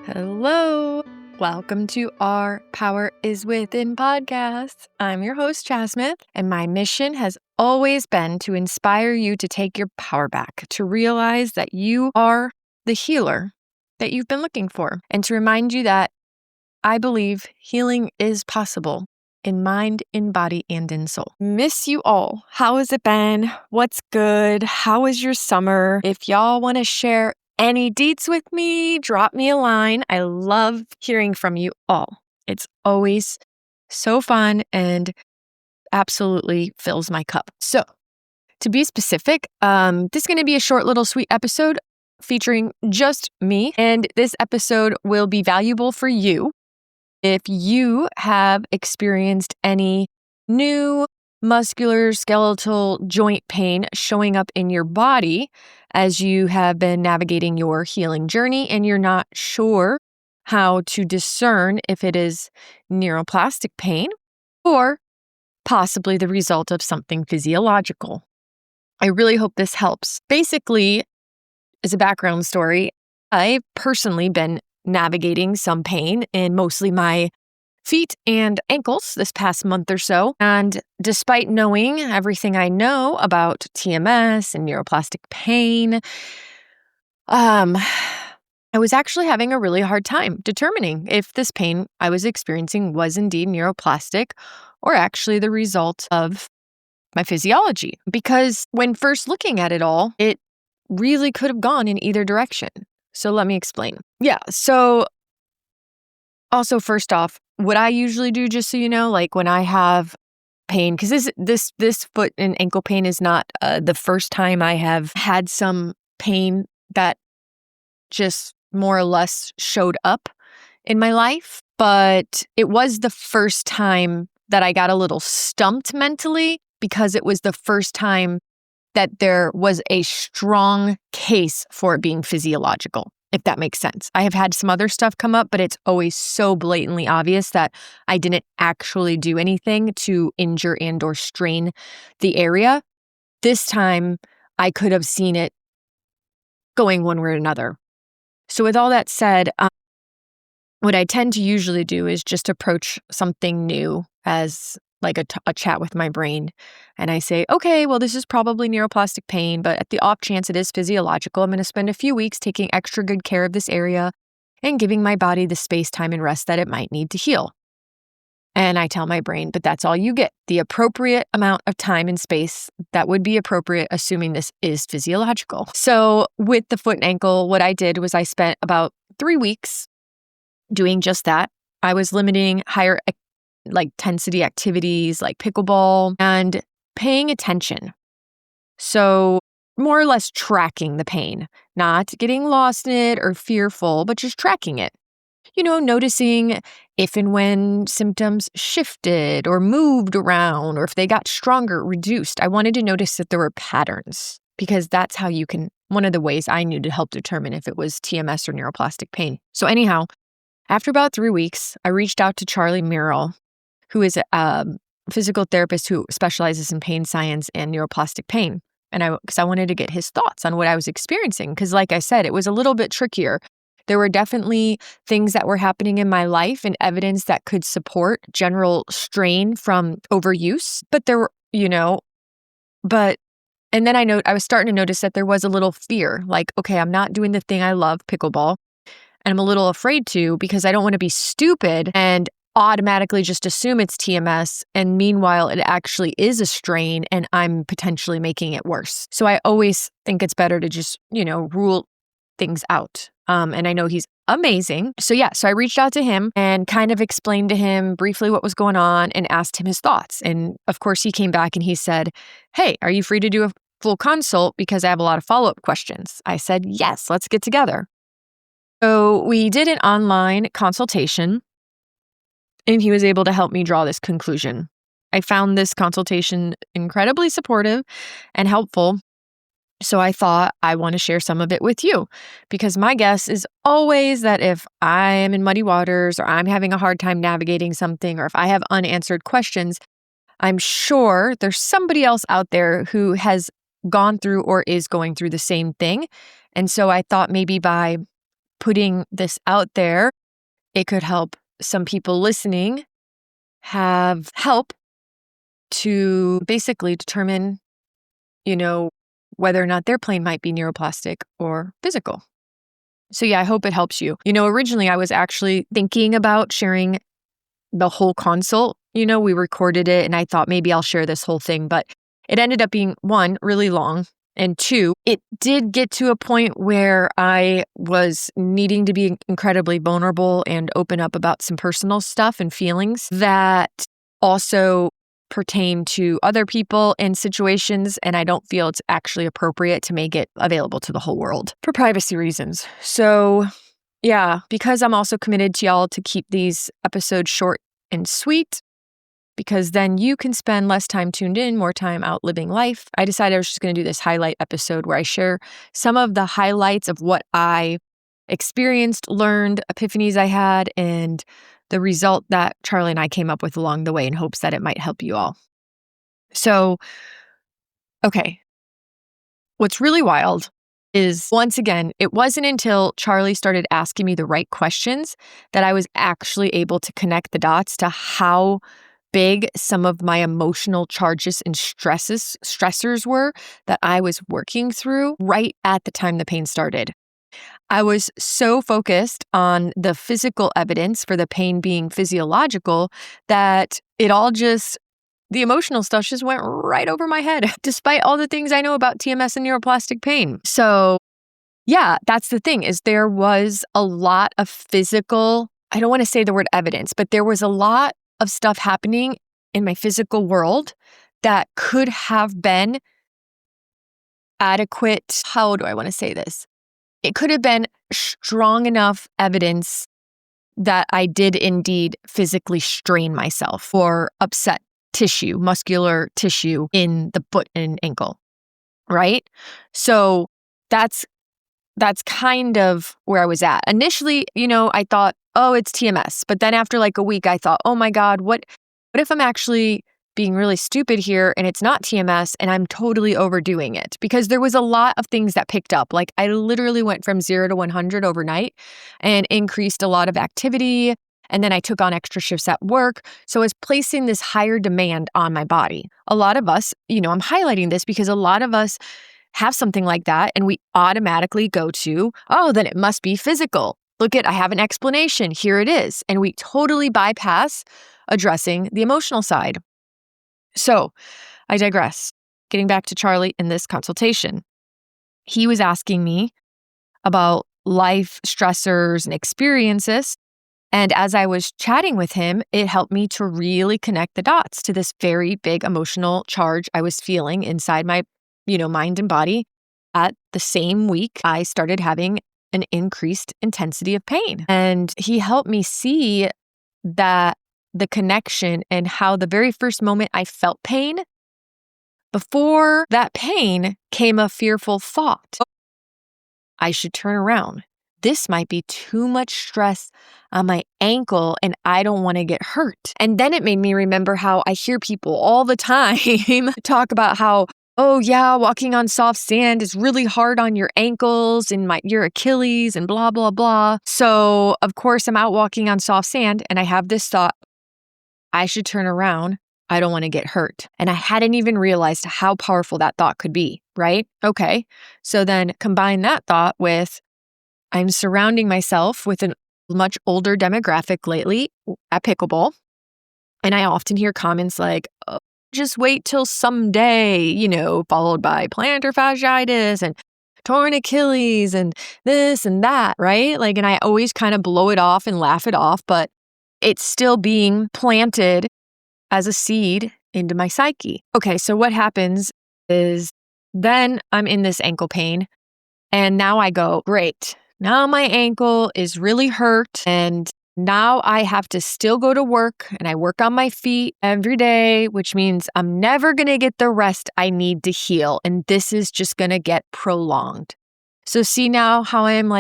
Hello. Welcome to our Power is Within podcast. I'm your host, Jasmine, and my mission has always been to inspire you to take your power back, to realize that you are the healer that you've been looking for, and to remind you that I believe healing is possible in mind, in body, and in soul. Miss you all. How has it been? What's good? How was your summer? If y'all want to share any deets with me, drop me a line. I love hearing from you all. It's always so fun and absolutely fills my cup. So, to be specific, this is going to be a short little sweet episode featuring just me. And this episode will be valuable for you if you have experienced any new muscular, skeletal, joint pain showing up in your body as you have been navigating your healing journey and you're not sure how to discern if it is neuroplastic pain or possibly the result of something physiological. I really hope this helps. Basically, as a background story, I've personally been navigating some pain in mostly my feet and ankles this past month or so. And despite knowing everything I know about TMS and neuroplastic pain, I was actually having a really hard time determining if this pain I was experiencing was indeed neuroplastic or actually the result of my physiology. Because when first looking at it all, it really could have gone in either direction. So let me explain. Yeah, so also first off, what I usually do, just so you know, like when I have pain, because this foot and ankle pain is not the first time I have had some pain that just more or less showed up in my life, but it was the first time that I got a little stumped mentally because it was the first time that there was a strong case for it being physiological, if that makes sense. I have had some other stuff come up, but it's always so blatantly obvious that I didn't actually do anything to injure and or strain the area. This time, I could have seen it going one way or another. So with all that said, what I tend to usually do is just approach something new as like a chat with my brain. And I say, okay, well, this is probably neuroplastic pain, but at the off chance it is physiological, I'm going to spend a few weeks taking extra good care of this area and giving my body the space, time, and rest that it might need to heal. And I tell my brain, but that's all you get, the appropriate amount of time and space that would be appropriate, assuming this is physiological. So with the foot and ankle, what I did was I spent about 3 weeks doing just that. I was limiting higher intensity activities like pickleball and paying attention. So more or less tracking the pain, not getting lost in it or fearful, but just tracking it. Noticing if and when symptoms shifted or moved around or if they got stronger, reduced. I wanted to notice that there were patterns because that's how one of the ways I knew to help determine if it was TMS or neuroplastic pain. So anyhow, after about 3 weeks, I reached out to Charlie Merrill, who is a physical therapist who specializes in pain science and neuroplastic pain. And because I wanted to get his thoughts on what I was experiencing. Because like I said, it was a little bit trickier. There were definitely things that were happening in my life and evidence that could support general strain from overuse. But there were, and then I was starting to notice that there was a little fear, like, okay, I'm not doing the thing I love, pickleball. And I'm a little afraid to because I don't want to be stupid and automatically just assume it's TMS. And meanwhile, it actually is a strain and I'm potentially making it worse. So I always think it's better to just, rule things out. And I know he's amazing. So I reached out to him and kind of explained to him briefly what was going on and asked him his thoughts. And of course, he came back and he said, hey, are you free to do a full consult? Because I have a lot of follow-up questions. I said, yes, let's get together. So we did an online consultation and he was able to help me draw this conclusion. I found this consultation incredibly supportive and helpful. So I thought I want to share some of it with you because my guess is always that if I am in muddy waters or I'm having a hard time navigating something or if I have unanswered questions, I'm sure there's somebody else out there who has gone through or is going through the same thing. And so I thought maybe by putting this out there, it could help some people listening have help to basically determine, whether or not their pain might be neuroplastic or physical. So yeah, I hope it helps you. Originally I was actually thinking about sharing the whole consult. We recorded it and I thought maybe I'll share this whole thing, but it ended up being, one, really long, and two, it did get to a point where I was needing to be incredibly vulnerable and open up about some personal stuff and feelings that also pertain to other people and situations, and I don't feel it's actually appropriate to make it available to the whole world for privacy reasons. So yeah, because I'm also committed to y'all to keep these episodes short and sweet, because then you can spend less time tuned in, more time out living life, I decided I was just going to do this highlight episode where I share some of the highlights of what I experienced, learned, epiphanies I had, and the result that Charlie and I came up with along the way in hopes that it might help you all. So, okay. What's really wild is, once again, it wasn't until Charlie started asking me the right questions that I was actually able to connect the dots to how big some of my emotional charges and stressors were that I was working through right at the time the pain started. I was so focused on the physical evidence for the pain being physiological that the emotional stuff just went right over my head, despite all the things I know about TMS and neuroplastic pain. So yeah, that's the thing, is there was a lot of physical, I don't want to say the word evidence, but there was a lot of stuff happening in my physical world that could have been adequate. How do I want to say this? It could have been strong enough evidence that I did indeed physically strain myself or upset tissue, muscular tissue in the foot and ankle, right? So that's kind of where I was at. Initially, I thought, oh, it's TMS. But then after like a week, I thought, oh my God, what if I'm actually being really stupid here and it's not TMS and I'm totally overdoing it? Because there was a lot of things that picked up. Like I literally went from 0 to 100 overnight and increased a lot of activity. And then I took on extra shifts at work. So I was placing this higher demand on my body. A lot of us, I'm highlighting this because a lot of us have something like that and we automatically go to, oh, then it must be physical. Look I have an explanation. Here it is. And we totally bypass addressing the emotional side. So I digress. Getting back to Charlie in this consultation, he was asking me about life stressors and experiences. And as I was chatting with him, it helped me to really connect the dots to this very big emotional charge I was feeling inside my, mind and body. At the same week, I started having an increased intensity of pain. And he helped me see that the connection and how the very first moment I felt pain, before that pain came a fearful thought. I should turn around. This might be too much stress on my ankle and I don't want to get hurt. And then it made me remember how I hear people all the time talk about how, oh yeah, walking on soft sand is really hard on your ankles and your Achilles and blah, blah, blah. So of course I'm out walking on soft sand and I have this thought, I should turn around. I don't want to get hurt. And I hadn't even realized how powerful that thought could be, right? Okay. So then combine that thought with, I'm surrounding myself with a much older demographic lately at pickleball. And I often hear comments like, oh, just wait till someday, followed by plantar fasciitis and torn Achilles and this and that, right? And I always kind of blow it off and laugh it off, but it's still being planted as a seed into my psyche. Okay, so what happens is then I'm in this ankle pain and now I go, great. Now my ankle is really hurt and now I have to still go to work and I work on my feet every day, which means I'm never going to get the rest I need to heal. And this is just going to get prolonged. So see now how I'm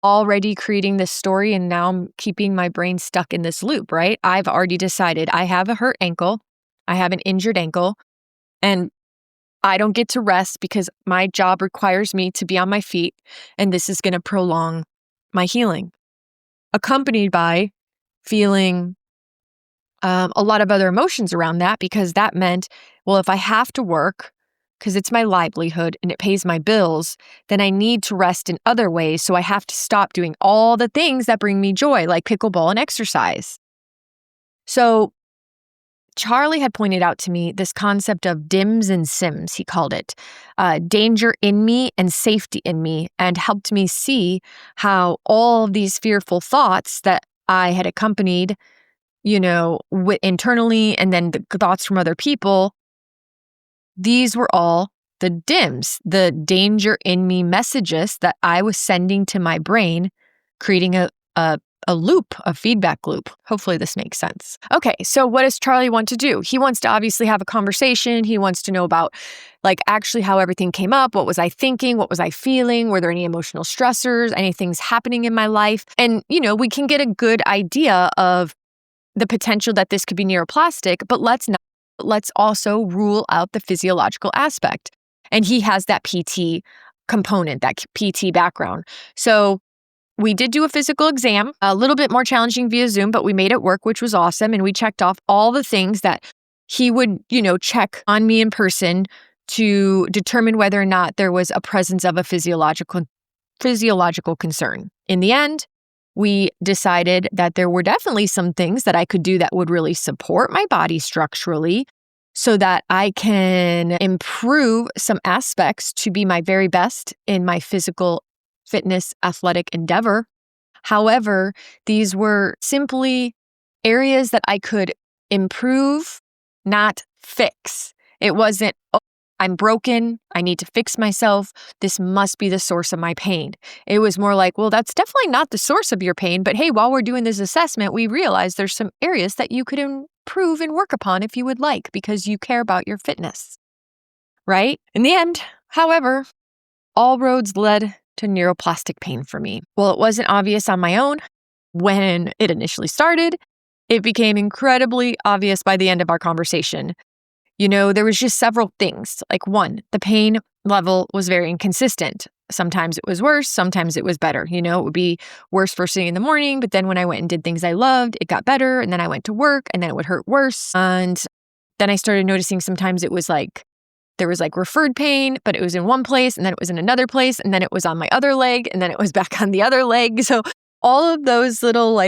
already creating this story and now I'm keeping my brain stuck in this loop, right? I've already decided I have a hurt ankle. I have an injured ankle and I don't get to rest because my job requires me to be on my feet and this is going to prolong my healing, accompanied by feeling a lot of other emotions around that, because that meant, well, if I have to work because it's my livelihood and it pays my bills, then I need to rest in other ways. So I have to stop doing all the things that bring me joy, like pickleball and exercise. So Charlie had pointed out to me this concept of DIMS and SIMS, he called it, danger in me and safety in me, and helped me see how all of these fearful thoughts that I had accompanied, internally, and then the thoughts from other people, these were all the DIMS, the danger in me messages that I was sending to my brain, creating a loop, a feedback loop. Hopefully this makes sense. Okay, so what does Charlie want to do? He wants to obviously have a conversation. He wants to know about actually how everything came up. What was I thinking? What was I feeling? Were there any emotional stressors? Anything's happening in my life? And, we can get a good idea of the potential that this could be neuroplastic, but let's also rule out the physiological aspect. And he has that PT component, that PT background. So we did do a physical exam, a little bit more challenging via Zoom, but we made it work, which was awesome. And we checked off all the things that he would, check on me in person to determine whether or not there was a presence of a physiological concern. In the end, we decided that there were definitely some things that I could do that would really support my body structurally so that I can improve some aspects to be my very best in my physical fitness athletic endeavor. However, these were simply areas that I could improve, not fix. It wasn't, oh, I'm broken, I need to fix myself, this must be the source of my pain. It was more like, well, that's definitely not the source of your pain, but hey, while we're doing this assessment, we realize there's some areas that you could improve and work upon if you would like, because you care about your fitness, right? In the end, however, all roads led to neuroplastic pain for me. Well, it wasn't obvious on my own when it initially started. It became incredibly obvious by the end of our conversation. There was just several things. Like, one, the pain level was very inconsistent. Sometimes it was worse, sometimes it was better. It would be worse first thing in the morning, but then when I went and did things I loved, it got better. And then I went to work and then it would hurt worse. And then I started noticing sometimes it was there was referred pain, but it was in one place and then it was in another place and then it was on my other leg and then it was back on the other leg. So all of those little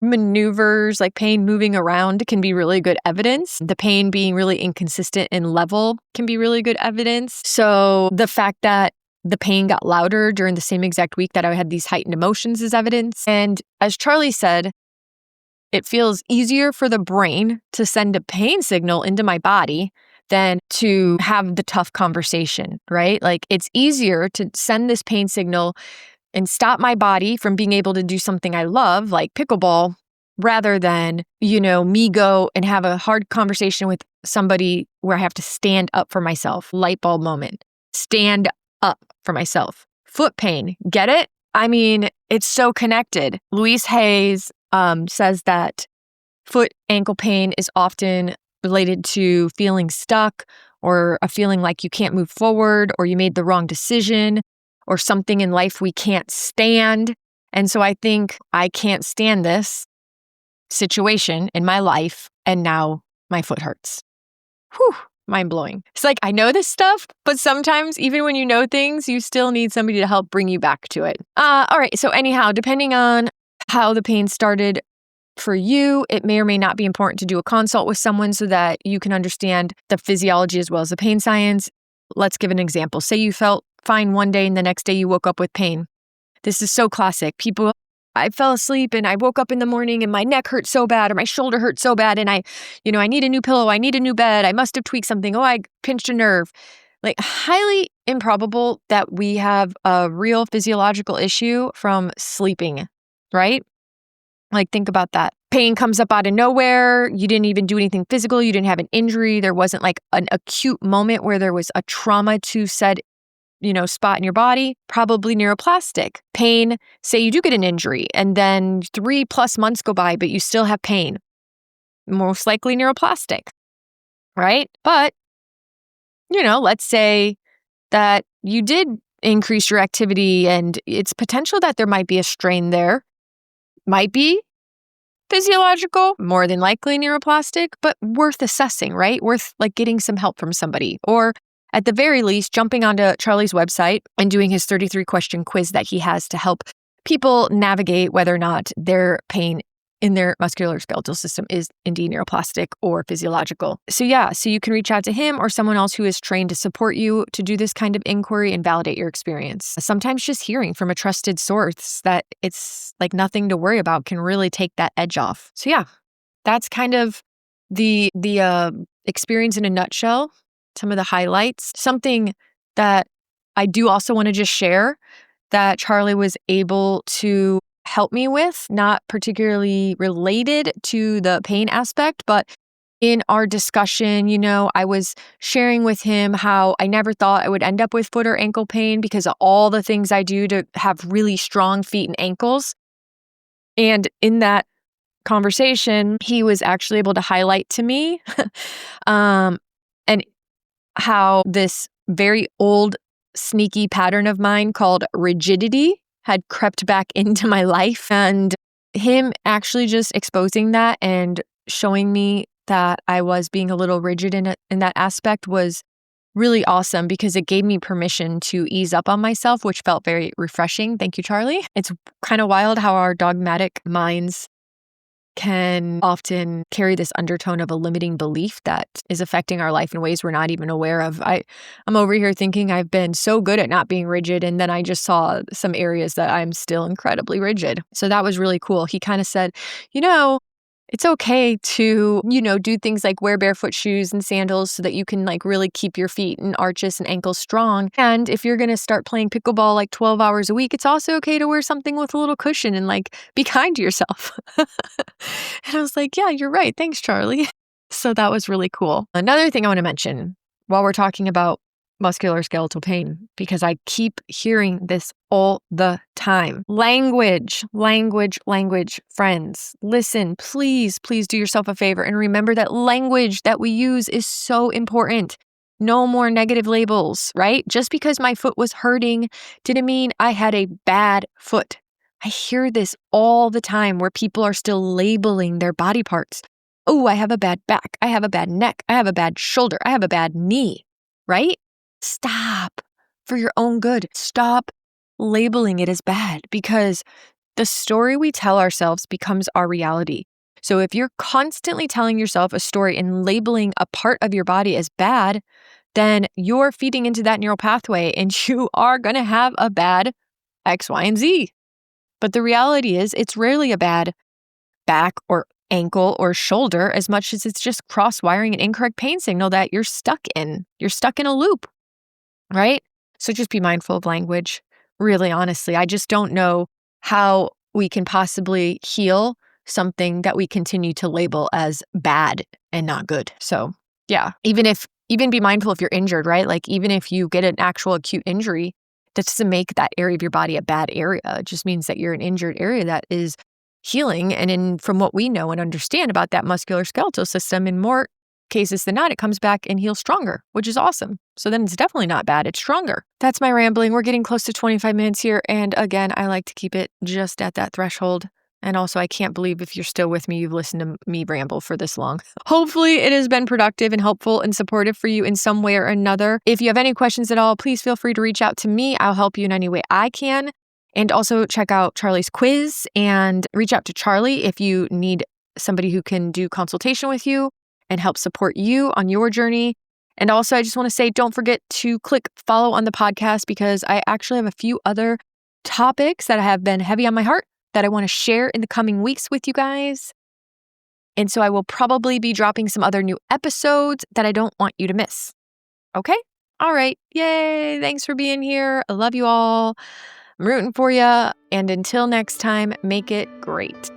maneuvers, pain moving around, can be really good evidence. The pain being really inconsistent in level can be really good evidence. So the fact that the pain got louder during the same exact week that I had these heightened emotions is evidence. And as Charlie said, it feels easier for the brain to send a pain signal into my body than to have the tough conversation, right? It's easier to send this pain signal and stop my body from being able to do something I love, like pickleball, rather than, me go and have a hard conversation with somebody where I have to stand up for myself. Light bulb moment. Stand up for myself. Foot pain. Get it? I mean, it's so connected. Louise Hayes says that foot ankle pain is often related to feeling stuck or a feeling like you can't move forward or you made the wrong decision or something in life we can't stand. And so I think I can't stand this situation in my life and now my foot hurts. Whew, mind blowing. It's I know this stuff, but sometimes even when you know things, you still need somebody to help bring you back to it. All right, so anyhow, depending on how the pain started for you, it may or may not be important to do a consult with someone so that you can understand the physiology as well as the pain science. Let's give an example. Say you felt fine one day and the next day you woke up with pain. This is so classic. I fell asleep and I woke up in the morning and my neck hurt so bad or my shoulder hurt so bad and I need a new pillow, I need a new bed, I must have tweaked something, oh, I pinched a nerve. Highly improbable that we have a real physiological issue from sleeping, right? Think about that. Pain comes up out of nowhere. You didn't even do anything physical. You didn't have an injury. There wasn't an acute moment where there was a trauma to said, spot in your body. Probably neuroplastic. Pain, say you do get an injury and then 3+ months go by, but you still have pain. Most likely neuroplastic, right? But, let's say that you did increase your activity, and it's potential that there might be a strain there. Might be physiological, more than likely neuroplastic, but worth assessing, right? Worth like getting some help from somebody, or at the very least, jumping onto Charlie's website and doing his 33-question quiz that he has to help people navigate whether or not their pain in their musculoskeletal system is indeed neuroplastic or physiological. So you can reach out to him or someone else who is trained to support you to do this kind of inquiry and validate your experience. Sometimes just hearing from a trusted source that it's like nothing to worry about can really take that edge off. So that's kind of the experience in a nutshell, some of the highlights. Something that I do also want to just share that Charlie was able to help me with, not particularly related to the pain aspect, but in our discussion, I was sharing with him how I never thought I would end up with foot or ankle pain because of all the things I do to have really strong feet and ankles. And in that conversation, he was actually able to highlight to me and how this very old sneaky pattern of mine called rigidity had crept back into my life, and him actually just exposing that and showing me that I was being a little rigid in that aspect was really awesome, because it gave me permission to ease up on myself, which felt very refreshing. Thank you, Charlie. It's kind of wild how our dogmatic minds can often carry this undertone of a limiting belief that is affecting our life in ways we're not even aware of. I'm over here thinking I've been so good at not being rigid, and then I just saw some areas that I'm still incredibly rigid. So that was really cool. He kind of said, it's okay to, do things like wear barefoot shoes and sandals so that you can like really keep your feet and arches and ankles strong. And if you're going to start playing pickleball like 12 hours a week, it's also okay to wear something with a little cushion and like be kind to yourself. And I was like, yeah, you're right. Thanks, Charlie. So that was really cool. Another thing I want to mention while we're talking about musculoskeletal pain, because I keep hearing this all the time. Language, friends. Listen, please do yourself a favor and remember that language that we use is so important. No more negative labels, right? Just because my foot was hurting didn't mean I had a bad foot. I hear this all the time where people are still labeling their body parts. Oh, I have a bad back. I have a bad neck. I have a bad shoulder. I have a bad knee, right? Stop. For your own good. Stop labeling it as bad, because the story we tell ourselves becomes our reality. So if you're constantly telling yourself a story and labeling a part of your body as bad, then you're feeding into that neural pathway and you are going to have a bad X, Y, and Z. But the reality is it's rarely a bad back or ankle or shoulder as much as it's just cross-wiring an incorrect pain signal that you're stuck in. You're stuck in a loop. Right? So just be mindful of language. Really, honestly, I just don't know how we can possibly heal something that we continue to label as bad and not good. So even be mindful if you're injured, right? Like even if you get an actual acute injury, that doesn't make that area of your body a bad area. It just means that you're an injured area that is healing. And from what we know and understand about that musculoskeletal system, in more cases than not, it comes back and heals stronger, which is awesome. So then it's definitely not bad. It's stronger. That's my rambling. We're getting close to 25 minutes here. And again, I like to keep it just at that threshold. And also, I can't believe if you're still with me, you've listened to me ramble for this long. Hopefully, it has been productive and helpful and supportive for you in some way or another. If you have any questions at all, please feel free to reach out to me. I'll help you in any way I can. And also check out Charlie's quiz and reach out to Charlie if you need somebody who can do consultation with you and help support you on your journey. And also, I just want to say, don't forget to click follow on the podcast, because I actually have a few other topics that have been heavy on my heart that I want to share in the coming weeks with you guys. And so I will probably be dropping some other new episodes that I don't want you to miss. Okay? All right. Yay. Thanks for being here. I love you all. I'm rooting for you. And until next time, make it great.